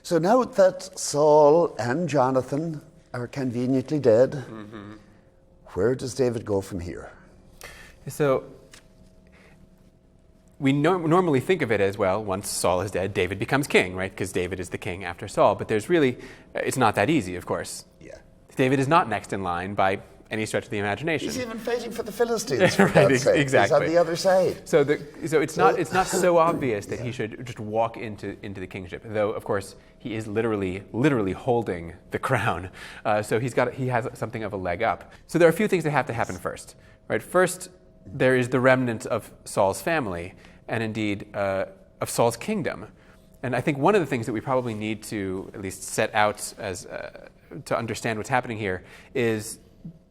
So now that Saul and Jonathan are conveniently dead, where does David go from here? So we normally think of it as, well, once Saul is dead, David becomes king, right? Because David is the king after Saul. But there's really, it's not that easy, of course. Yeah. David is not next in line by any stretch of the imagination. He's even fighting for the Philistines, for God's sake. Exactly. He's on the other side. So it's not so obvious that he should just walk into the kingship. Though, of course, he is literally holding the crown. So he has something of a leg up. So there are a few things that have to happen first, right? First, there is the remnant of Saul's family, and indeed of Saul's kingdom. And I think one of the things that we probably need to at least set out as to understand what's happening here is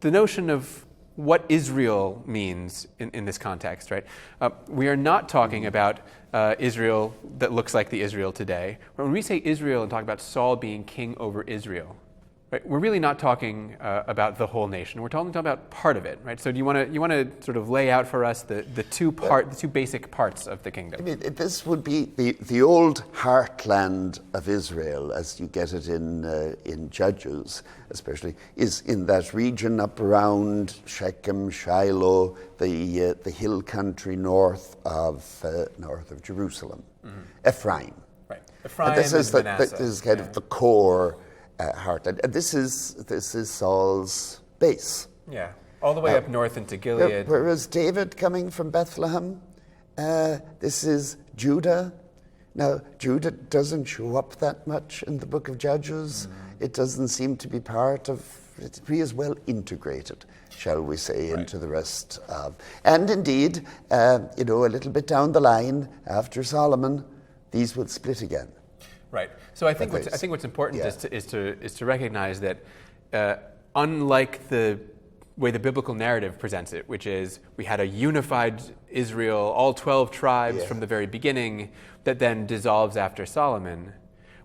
the notion of what Israel means in this context, right? We are not talking about Israel that looks like the Israel today. When we say Israel and talk about Saul being king over Israel, right, we're really not talking about the whole nation. We're talking about part of it, right? So do you want to sort of lay out for us the two basic parts of the kingdom? I mean, this would be the old heartland of Israel, as you get it in Judges, especially, is in that region up around Shechem, Shiloh, the hill country north of Jerusalem, Ephraim. Right, Ephraim and this is Manasseh. This is kind of the core heartland, and this is Saul's base. Yeah, all the way up north into Gilead. Whereas David coming from Bethlehem, this is Judah. Now, Judah doesn't show up that much in the book of Judges. It doesn't seem to be part of it. He is well integrated, shall we say, into the rest of. And indeed, a little bit down the line, after Solomon, these will split again. Right. So I think what's important is to recognize that unlike the way the biblical narrative presents it, which is we had a unified Israel, all 12 tribes from the very beginning, that then dissolves after Solomon,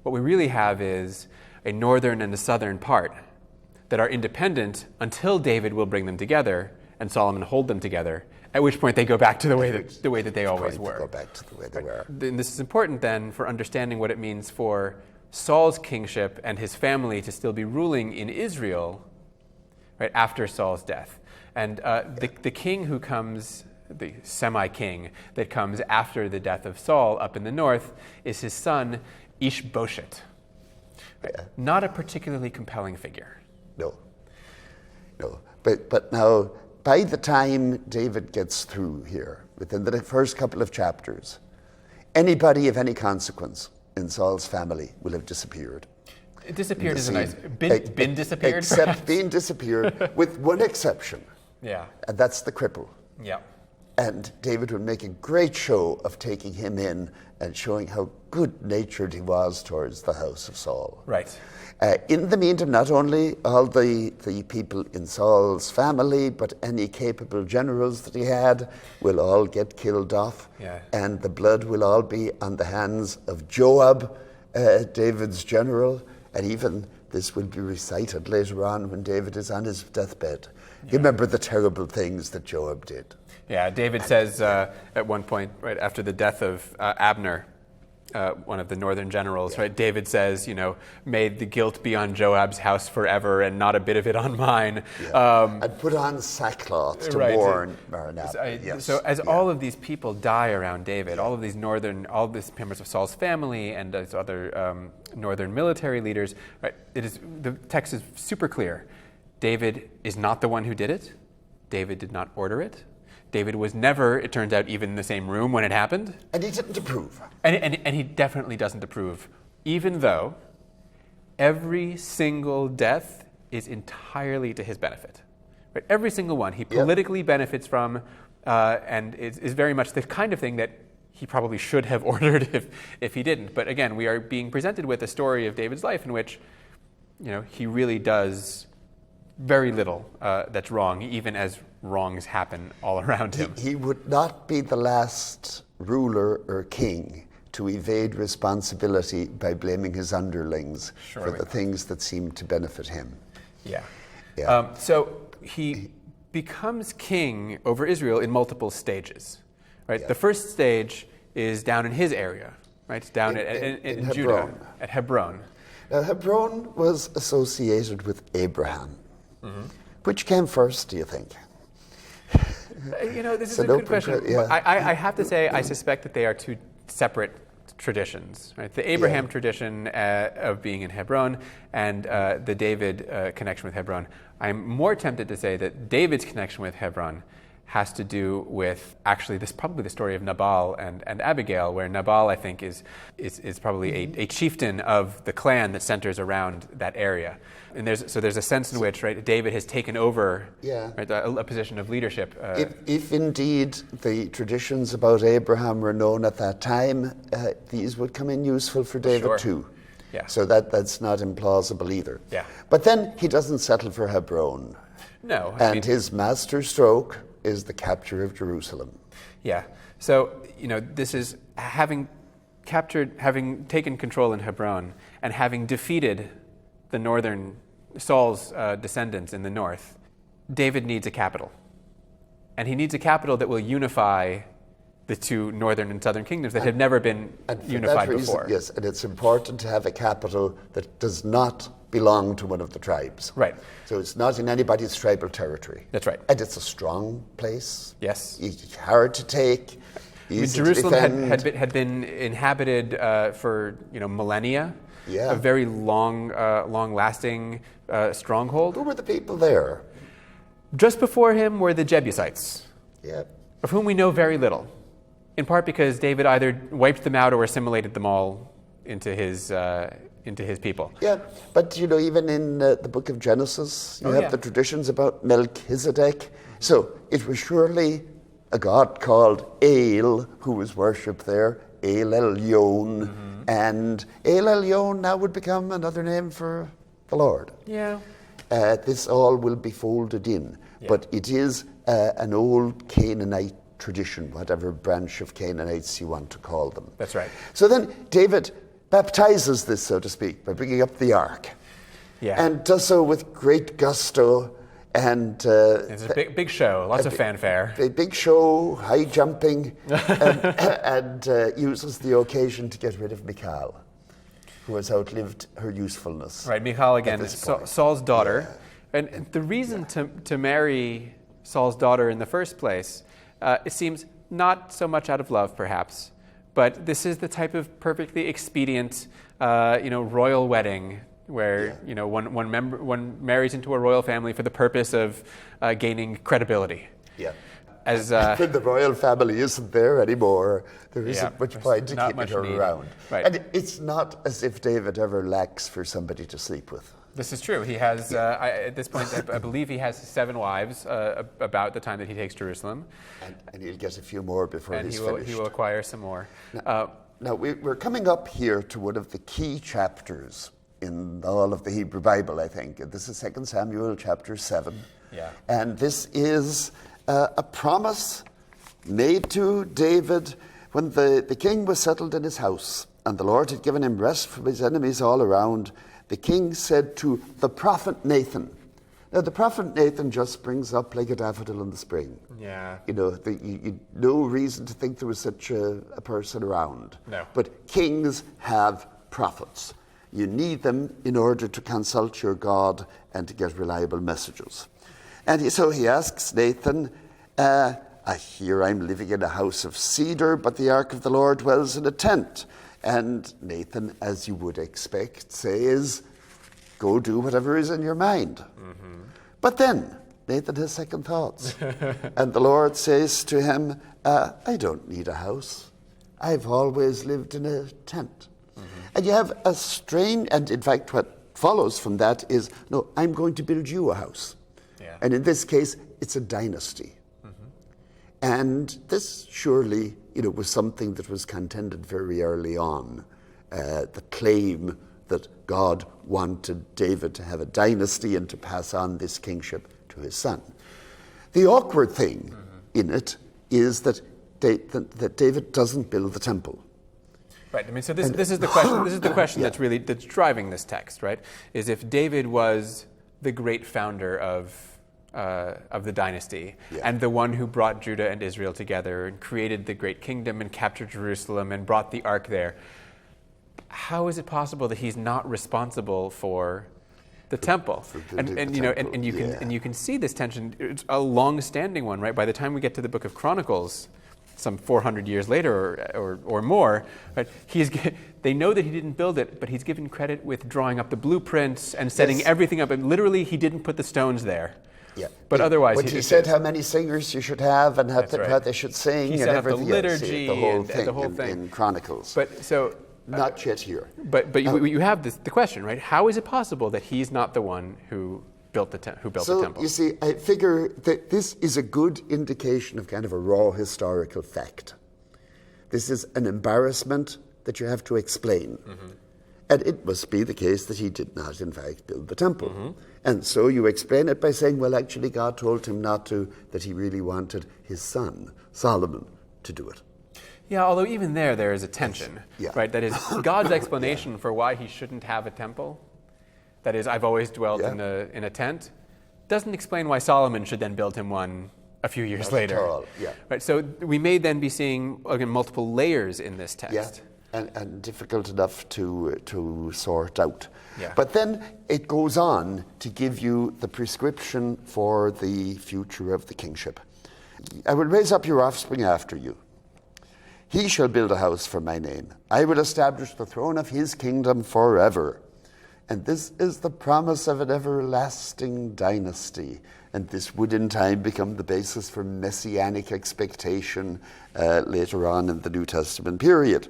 what we really have is a northern and a southern part that are independent until David will bring them together and Solomon hold them together, at which point they go back to the way that they always were. Go back to the way they were. And this is important then for understanding what it means for Saul's kingship and his family to still be ruling in Israel, right, after Saul's death. And the king who comes, the semi-king that comes after the death of Saul up in the north, is his son Ishbosheth. Right? Yeah. Not a particularly compelling figure. No. But now, by the time David gets through here, within the first couple of chapters, anybody of any consequence in Saul's family will have disappeared. Disappeared is a nice... Been disappeared? Except being disappeared, with one exception. Yeah. And that's the cripple. Yeah. And David would make a great show of taking him in and showing how good-natured he was towards the house of Saul. Right. In the meantime, not only all the people in Saul's family, but any capable generals that he had will all get killed off. Yeah. And the blood will all be on the hands of Joab, David's general. And even this will be recited later on when David is on his deathbed. Yeah. You remember the terrible things that Joab did. Yeah, David says at one point, right after the death of Abner, one of the northern generals, right? David says, may the guilt be on Joab's house forever and not a bit of it on mine. Yeah. And put on sackcloth to mourn Maranatha. So as all of these people die around David, all of these members of Saul's family and these other northern military leaders, right? The text is super clear. David is not the one who did it. David did not order it. David was never, it turns out, even in the same room when it happened. And he didn't approve. And he definitely doesn't approve, even though every single death is entirely to his benefit. Right? Every single one he politically benefits from, and is very much the kind of thing that he probably should have ordered if he didn't. But again, we are being presented with a story of David's life in which he really does very little that's wrong, even as wrongs happen all around him. He would not be the last ruler or king to evade responsibility by blaming his underlings for the things that seem to benefit him. Yeah. So he becomes king over Israel in multiple stages. Right. Yeah. The first stage is down in his area, right? Down in Judah, Hebron. at Hebron. Now, Hebron was associated with Abraham. Which came first, do you think? This is It's a an good question. open que- yeah. I have to say, I suspect that they are two separate traditions. Right? The Abraham tradition of being in Hebron and the David connection with Hebron. I'm more tempted to say that David's connection with Hebron has to do with actually probably the story of Nabal and Abigail, where Nabal, I think, is probably a chieftain of the clan that centers around that area. And there's a sense in which, right, David has taken over right, a position of leadership. If indeed the traditions about Abraham were known at that time, these would come in useful for David too. Yeah. So that's not implausible either. Yeah. But then he doesn't settle for Hebron. No. His master stroke is the capture of Jerusalem. Yeah. So, this is having taken control in Hebron and having defeated the northern Saul's descendants in the north, David needs a capital. And he needs a capital that will unify the two northern and southern kingdoms that have never been unified before. Yes, and it's important to have a capital that does not belong to one of the tribes. Right. So it's not in anybody's tribal territory. That's right. And it's a strong place. Yes. It's hard to take. Jerusalem had been inhabited for millennia. Yeah. A very long-lasting stronghold. Who were the people there? Just before him were the Jebusites, Yeah. of whom we know very little, in part because David either wiped them out or assimilated them all into his people. Yeah, but even in the book of Genesis, you have the traditions about Melchizedek. So it was surely a god called El who was worshipped there, El Elyon, and El Elyon now would become another name for the Lord. Yeah. This all will be folded in, but it is an old Canaanite tradition, whatever branch of Canaanites you want to call them. That's right. So then David baptizes this, so to speak, by bringing up the ark. Yeah. And does so with great gusto. And it's a big show, lots of fanfare. A big show, high jumping, and uses the occasion to get rid of Michal, who has outlived her usefulness. Right, Michal again, Saul's daughter. Yeah. And the reason to marry Saul's daughter in the first place, it seems not so much out of love, perhaps, but this is the type of perfectly expedient, royal wedding where one marries into a royal family for the purpose of gaining credibility. Yeah. As when the royal family isn't there anymore, there isn't much point in keeping her around. Right. And it's not as if David ever lacks for somebody to sleep with. This is true. He has, at this point, I believe he has 7 wives about the time that he takes Jerusalem. And he'll get a few more before he's finished. He will acquire some more. Now we're coming up here to one of the key chapters in all of the Hebrew Bible, I think. This is 2 Samuel chapter 7. Yeah. And this is a promise made to David when the king was settled in his house and the Lord had given him rest from his enemies all around. The king said to the prophet Nathan. Now, the prophet Nathan just springs up like a daffodil in the spring. Yeah. No reason to think there was such a person around. No. But kings have prophets. You need them in order to consult your God and to get reliable messages. And so he asks Nathan, I hear I'm living in a house of cedar, but the ark of the Lord dwells in a tent. And Nathan, as you would expect, says, go do whatever is in your mind. Mm-hmm. But then Nathan has second thoughts. And the Lord says to him, I don't need a house. I've always lived in a tent. Mm-hmm. And you have a strange, and in fact what follows from that is, no, I'm going to build you a house. Yeah. And in this case, it's a dynasty. Mm-hmm. And this surely, was something that was contended very early on. The claim that God wanted David to have a dynasty and to pass on this kingship to his son. The awkward thing in it is that David doesn't build the temple. Right. I mean, so this is the question. This is the question that's driving this text, right? Is if David was the great founder of the dynasty and the one who brought Judah and Israel together and created the great kingdom and captured Jerusalem and brought the ark there, how is it possible that he's not responsible for the temple? And you know, and you can and you can see this tension. It's a long-standing one, right? By the time we get to the Book of Chronicles, some 400 years later or more, right? They know that he didn't build it, but he's given credit with drawing up the blueprints and setting everything up. And literally, he didn't put the stones there. Yeah. But otherwise, but he said how many singers you should have and how they should sing he and set up everything. the liturgy, the whole thing, the whole thing in Chronicles. But so. Not yet here. But you have the question, right? How is it possible that he's not the one who built the temple? So you see, I figure that this is a good indication of kind of a raw historical fact. This is an embarrassment that you have to explain. Mm-hmm. And it must be the case that he did not, in fact, build the temple. Mm-hmm. And so you explain it by saying, well, actually, God told him not to, that he really wanted his son, Solomon, to do it. Yeah, although even there is a tension, right? That is God's explanation for why he shouldn't have a temple. That is, I've always dwelt in a tent. Doesn't explain why Solomon should then build him one a few years later. At all. Yeah. Right. So we may then be seeing again multiple layers in this text. Yeah. And difficult enough to sort out. Yeah. But then it goes on to give you the prescription for the future of the kingship. I will raise up your offspring after you. He shall build a house for my name. I will establish the throne of his kingdom forever. And this is the promise of an everlasting dynasty. And this would in time become the basis for messianic expectation later on in the New Testament period.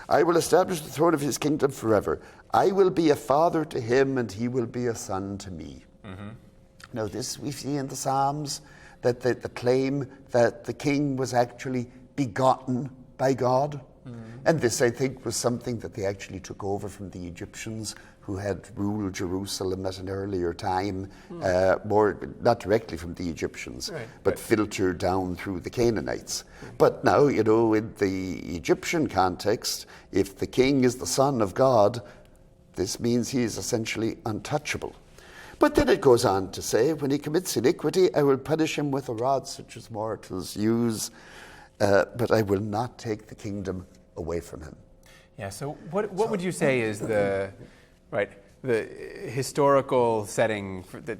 I will establish the throne of his kingdom forever. I will be a father to him, and he will be a son to me. Mm-hmm. Now this we see in the Psalms, that the claim that the king was actually begotten by God. Mm-hmm. And this, I think, was something that they actually took over from the Egyptians who had ruled Jerusalem at an earlier time, more not directly from the Egyptians, but filtered down through the Canaanites. But now, you know, in the Egyptian context, if the king is the son of God, this means he is essentially untouchable. But then it goes on to say, when he commits iniquity, I will punish him with a rod such as mortals use, but I will not take the kingdom away from him. Yeah, so what would you say is the historical setting that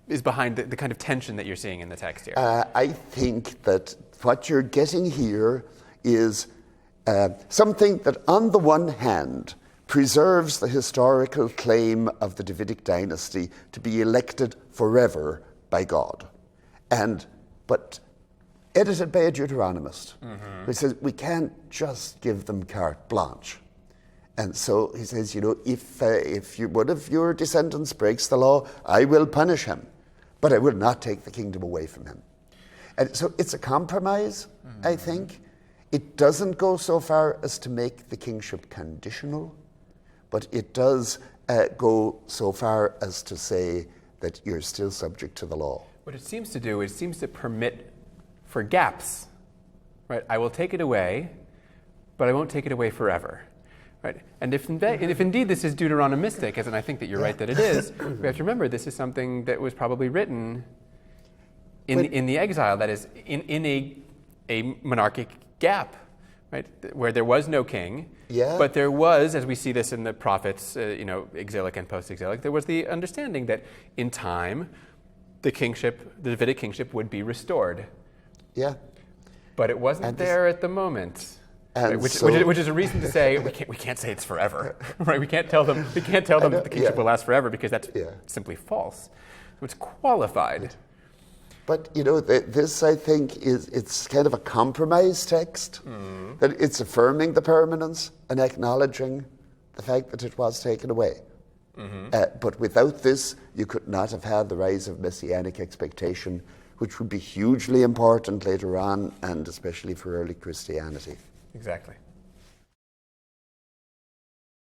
is behind the kind of tension that you're seeing in the text here? I think that what you're getting here is something that on the one hand preserves the historical claim of the Davidic dynasty to be elected forever by God, but edited by a Deuteronomist, who says we can't just give them carte blanche. And so he says, you know, if one of your descendants breaks the law, I will punish him, but I will not take the kingdom away from him. And so it's a compromise, I think. It doesn't go so far as to make the kingship conditional, but it does go so far as to say that you're still subject to the law. What it seems to do is it seems to permit for gaps, right? I will take it away, but I won't take it away forever, right? And if indeed this is Deuteronomistic, as and I think that you're right that it is, we have to remember this is something that was probably written in the exile, that is, in a monarchic gap, right? Where there was no king, but there was, as we see this in the prophets, exilic and post-exilic, there was the understanding that in time, the Davidic kingship would be restored. Yeah, but it wasn't there at the moment, right? which is a reason to say we can't say it's forever, right? We can't tell them that the kingship will last forever, because that's simply false. So it's qualified. But you know, this I think it's kind of a compromise text, that it's affirming the permanence and acknowledging the fact that it was taken away. But without this, you could not have had the rise of messianic expectation, which would be hugely important later on, and especially for early Christianity. Exactly.